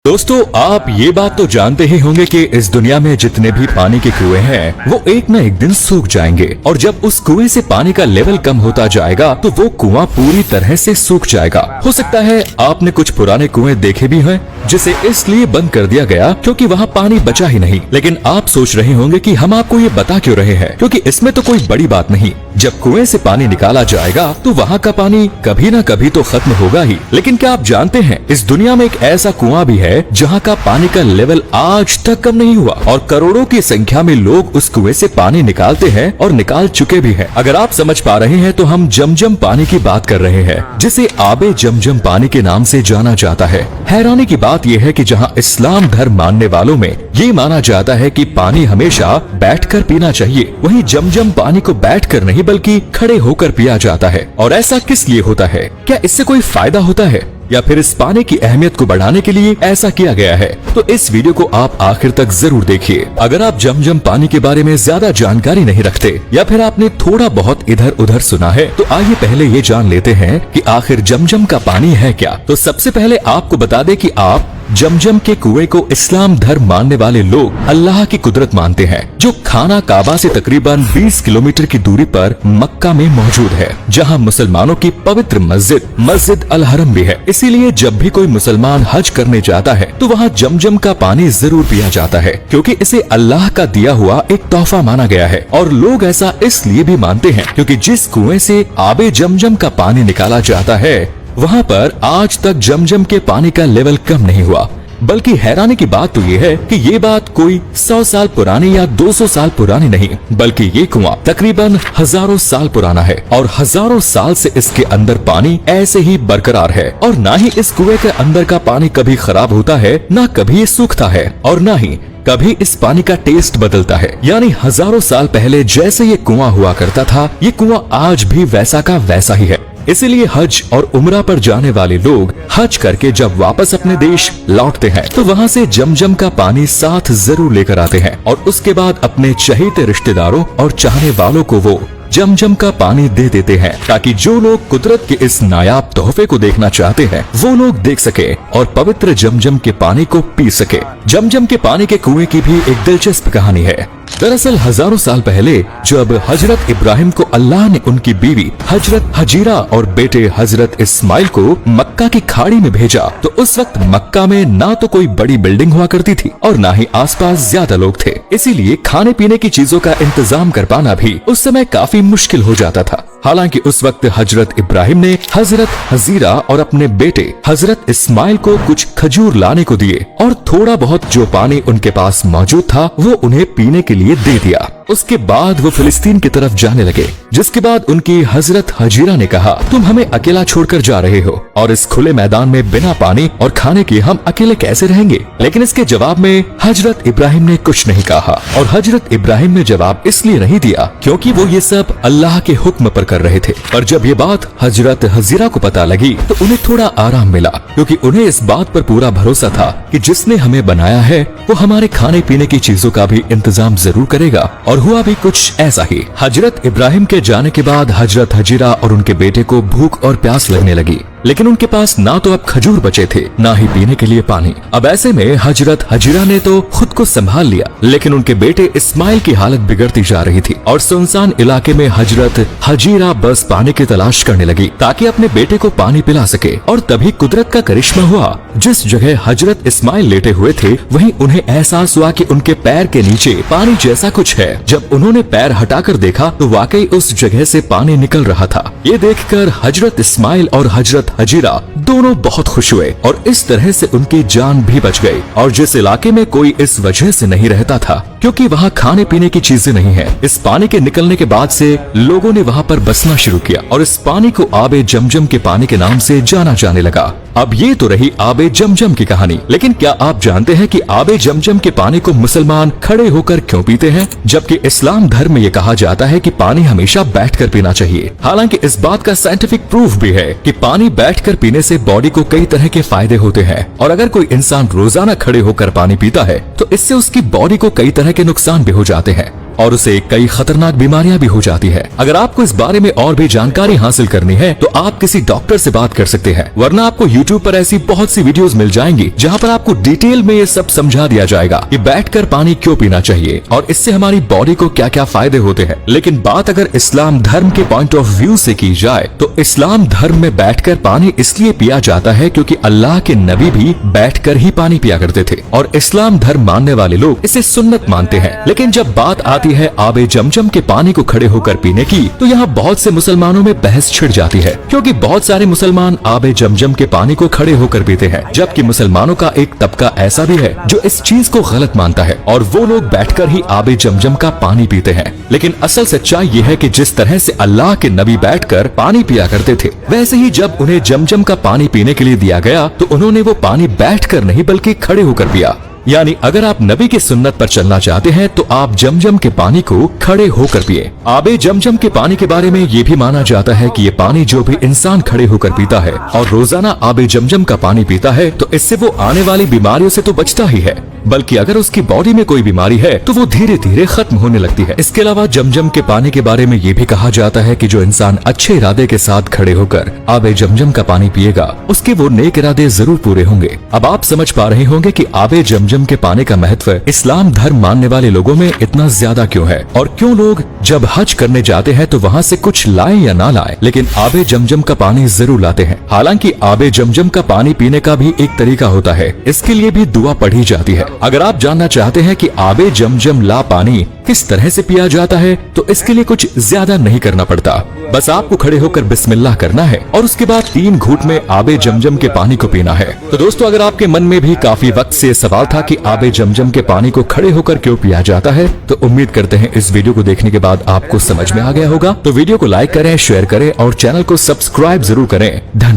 दोस्तों, आप ये बात तो जानते ही होंगे कि इस दुनिया में जितने भी पानी के कुएं हैं वो एक न एक दिन सूख जाएंगे और जब उस कुएं से पानी का लेवल कम होता जाएगा तो वो कुआं पूरी तरह से सूख जाएगा। हो सकता है आपने कुछ पुराने कुएं देखे भी हैं जिसे इसलिए बंद कर दिया गया क्योंकि वहाँ पानी बचा ही नहीं। लेकिन आप सोच रहे होंगे कि हम आपको ये बता क्यों रहे हैं, क्योंकि इसमें तो कोई बड़ी बात नहीं। जब कुएं से पानी निकाला जाएगा तो वहाँ का पानी कभी न कभी तो खत्म होगा ही। लेकिन क्या आप जानते हैं इस दुनिया में एक ऐसा कुआं भी है जहाँ का पानी का लेवल आज तक कम नहीं हुआ और करोड़ों की संख्या में लोग उस कुएं से पानी निकालते हैं और निकाल चुके भी हैं। अगर आप समझ पा रहे हैं तो हम जमजम पानी की बात कर रहे हैं जिसे आबे जमजम पानी के नाम से जाना जाता है। हैरानी की बात यह है कि जहाँ इस्लाम धर्म मानने वालों में ये माना जाता है कि पानी हमेशा बैठकर पीना चाहिए, वहीं जमजम पानी को बैठकर नहीं बल्कि खड़े होकर पिया जाता है। और ऐसा किस लिए होता है? क्या इससे कोई फायदा होता है या फिर इस पानी की अहमियत को बढ़ाने के लिए ऐसा किया गया है? तो इस वीडियो को आप आखिर तक जरूर देखिए। अगर आप जमजम पानी के बारे में ज्यादा जानकारी नहीं रखते या फिर आपने थोड़ा बहुत इधर उधर सुना है तो आइए पहले ये जान लेते हैं कि आखिर जमजम का पानी है क्या। तो सबसे पहले आपको बता दें कि आप जमजम के कुएं को इस्लाम धर्म मानने वाले लोग अल्लाह की कुदरत मानते हैं, जो खाना काबा से तकरीबन 20 किलोमीटर की दूरी पर मक्का में मौजूद है, जहां मुसलमानों की पवित्र मस्जिद अल हरम भी है। इसीलिए जब भी कोई मुसलमान हज करने जाता है तो वहां जमजम का पानी जरूर पिया जाता है, क्योंकि इसे अल्लाह का दिया हुआ एक तोहफा माना गया है। और लोग ऐसा इसलिए भी मानते हैं क्योंकि जिस कुएं से आबे जमजम का पानी निकाला जाता है वहाँ पर आज तक जमजम के पानी का लेवल कम नहीं हुआ। बल्कि हैरानी की बात तो ये है कि ये बात कोई 100 साल पुरानी या 200 साल पुरानी नहीं, बल्कि ये कुआं तकरीबन हजारों साल पुराना है और हजारों साल से इसके अंदर पानी ऐसे ही बरकरार है। और ना ही इस कुएं के अंदर का पानी कभी खराब होता है, ना कभी ये सूखता है और ना ही कभी इस पानी का टेस्ट बदलता है। यानी हजारों साल पहले जैसे ये कुआं हुआ करता था, ये कुआं आज भी वैसा का वैसा ही है। इसीलिए हज और उम्रा पर जाने वाले लोग हज करके जब वापस अपने देश लौटते हैं तो वहाँ से जमजम का पानी साथ जरूर लेकर आते हैं और उसके बाद अपने चहेते रिश्तेदारों और चाहने वालों को वो जमजम का पानी दे देते हैं, ताकि जो लोग कुदरत के इस नायाब तोहफे को देखना चाहते हैं वो लोग देख सके और पवित्र जमजम के पानी को पी सके। जमजम के पानी के कुएं की भी एक दिलचस्प कहानी है। दरअसल हजारों साल पहले जब हजरत इब्राहिम को अल्लाह ने उनकी बीवी हजरत हजीरा और बेटे हजरत इस्माइल को मक्का की खाड़ी में भेजा तो उस वक्त मक्का में ना तो कोई बड़ी बिल्डिंग हुआ करती थी और ना ही आसपास ज्यादा लोग थे। इसीलिए खाने पीने की चीजों का इंतजाम कर पाना भी उस समय काफी मुश्किल हो जाता था। हालांकि उस वक्त हजरत इब्राहिम ने हजरत हजीरा और अपने बेटे हजरत इस्माइल को कुछ खजूर लाने को दिए और थोड़ा बहुत जो पानी उनके पास मौजूद था वो उन्हें पीने के लिए दे दिया। उसके बाद वो फिलिस्तीन की तरफ जाने लगे, जिसके बाद उनकी हजरत हजीरा ने कहा, तुम हमें अकेला छोड़कर जा रहे हो और इस खुले मैदान में बिना पानी और खाने के हम अकेले कैसे रहेंगे? लेकिन इसके जवाब में हजरत इब्राहिम ने कुछ नहीं कहा और हजरत इब्राहिम ने जवाब इसलिए नहीं दिया क्योंकि वो ये सब अल्लाह के हुक्म पर कर रहे थे। पर जब ये बात हजरत हजीरा को पता लगी तो उन्हें थोड़ा आराम मिला, क्योंकि उन्हें इस बात पर पूरा भरोसा था कि जिसने हमें बनाया है वो हमारे खाने पीने की चीजों का भी इंतजाम जरूर करेगा। और हुआ भी कुछ ऐसा ही। हजरत इब्राहिम के जाने के बाद हजरत हजीरा और उनके बेटे को भूख और प्यास लगने लगी, लेकिन उनके पास ना तो अब खजूर बचे थे ना ही पीने के लिए पानी। अब ऐसे में हजरत हजीरा ने तो खुद को संभाल लिया, लेकिन उनके बेटे इस्माइल की हालत बिगड़ती जा रही थी और सुनसान इलाके में हजरत हजीरा बस पानी की तलाश करने लगी ताकि अपने बेटे को पानी पिला सके। और तभी कुदरत का करिश्मा हुआ। जिस जगह हजरत इस्माइल लेटे हुए थे वहीं उन्हें एहसास हुआ कि उनके पैर के नीचे पानी जैसा कुछ है। जब उन्होंने पैर हटाकर देखा तो वाकई उस जगह से पानी निकल रहा था। ये देखकर हजरत इस्माइल और हजरत हजीरा दोनों बहुत खुश हुए और इस तरह से उनकी जान भी बच गई। और जिस इलाके में कोई इस वजह से नहीं रहता था क्योंकि वहाँ खाने पीने की चीजें नहीं है, इस पानी के निकलने के बाद से लोगों ने वहाँ पर बसना शुरू किया और इस पानी को आबे जमजम के पानी के नाम से जाना जाने लगा। अब ये तो रही आबे जमजम की कहानी, लेकिन क्या आप जानते हैं कि आबे जमजम के पानी को मुसलमान खड़े होकर क्यों पीते हैं, जबकि इस्लाम धर्म में ये कहा जाता है कि पानी हमेशा बैठकर पीना चाहिए। हालांकि इस बात का साइंटिफिक प्रूफ भी है कि पानी बैठकर पीने से बॉडी को कई तरह के फायदे होते हैं और अगर कोई इंसान रोजाना खड़े होकर पानी पीता है तो इससे उसकी बॉडी को कई तरह के नुकसान भी हो जाते हैं। और उसे कई खतरनाक बीमारियां भी हो जाती है। अगर आपको इस बारे में और भी जानकारी हासिल करनी है तो आप किसी डॉक्टर से बात कर सकते हैं, वरना आपको YouTube पर ऐसी बहुत सी वीडियोस मिल जाएंगी जहां पर आपको डिटेल में ये सब समझा दिया जाएगा कि बैठकर पानी क्यों पीना चाहिए और इससे हमारी बॉडी को क्या क्या फायदे होते हैं। लेकिन बात अगर इस्लाम धर्म के पॉइंट ऑफ व्यू से की जाए तो इस्लाम धर्म में बैठकर पानी इसलिए पिया जाता है क्योंकि अल्लाह के नबी भी बैठकर ही पानी पिया करते थे और इस्लाम धर्म मानने वाले लोग इसे सुन्नत मानते हैं। लेकिन जब बात आती है आबे जमजम के पानी को खड़े होकर पीने की तो यहाँ बहुत से मुसलमानों में बहस छिड़ जाती है, क्योंकि बहुत सारे मुसलमान आबे जमजम के पानी को खड़े होकर पीते हैं, जबकि मुसलमानों का एक तबका ऐसा भी है जो इस चीज को गलत मानता है और वो लोग बैठकर ही आबे जमजम का पानी पीते हैं। लेकिन असल सच्चाई ये है कि जिस तरह से अल्लाह के नबी बैठकर पानी पिया करते थे, वैसे ही जब उन्हें जमजम का पानी पीने के लिए दिया गया तो उन्होंने वो पानी बैठकर नहीं बल्कि खड़े होकर पिया। यानी अगर आप नबी की सुन्नत पर चलना चाहते हैं तो आप जमजम के पानी को खड़े होकर पिए। आबे जमजम के पानी के बारे में ये भी माना जाता है कि ये पानी जो भी इंसान खड़े होकर पीता है और रोजाना आबे जमजम का पानी पीता है तो इससे वो आने वाली बीमारियों से तो बचता ही है, बल्कि अगर उसकी बॉडी में कोई बीमारी है तो वो धीरे धीरे खत्म होने लगती है। इसके अलावा जमजम के पानी के बारे में ये भी कहा जाता है कि जो इंसान अच्छे इरादे के साथ खड़े होकर आबे जमजम का पानी पिएगा उसके वो नेक इरादे जरूर पूरे होंगे। अब आप समझ पा रहे होंगे कि आबे जमजम के पानी का महत्व इस्लाम धर्म मानने वाले लोगों में इतना ज्यादा क्यों है और क्यों लोग जब हज करने जाते हैं तो वहाँ से कुछ लाए या ना लाए लेकिन आबे जमजम का पानी जरूर लाते हैं। हालांकि आबे जमजम का पानी पीने का भी एक तरीका होता है, इसके लिए भी दुआ पढ़ी जाती है। अगर आप जानना चाहते हैं कि आबे जमजम ला पानी किस तरह से पिया जाता है तो इसके लिए कुछ ज्यादा नहीं करना पड़ता, बस आपको खड़े होकर बिस्मिल्लाह करना है और उसके बाद 3 घूंट में आबे जमजम के पानी को पीना है। तो दोस्तों, अगर आपके मन में भी काफी वक्त से सवाल था कि आबे जमजम के पानी को खड़े होकर क्यों पिया जाता है, तो उम्मीद करते हैं इस वीडियो को देखने के बाद आपको समझ में आ गया होगा। तो वीडियो को लाइक करें, शेयर करें और चैनल को सब्सक्राइब जरूर करें। धन्यवाद।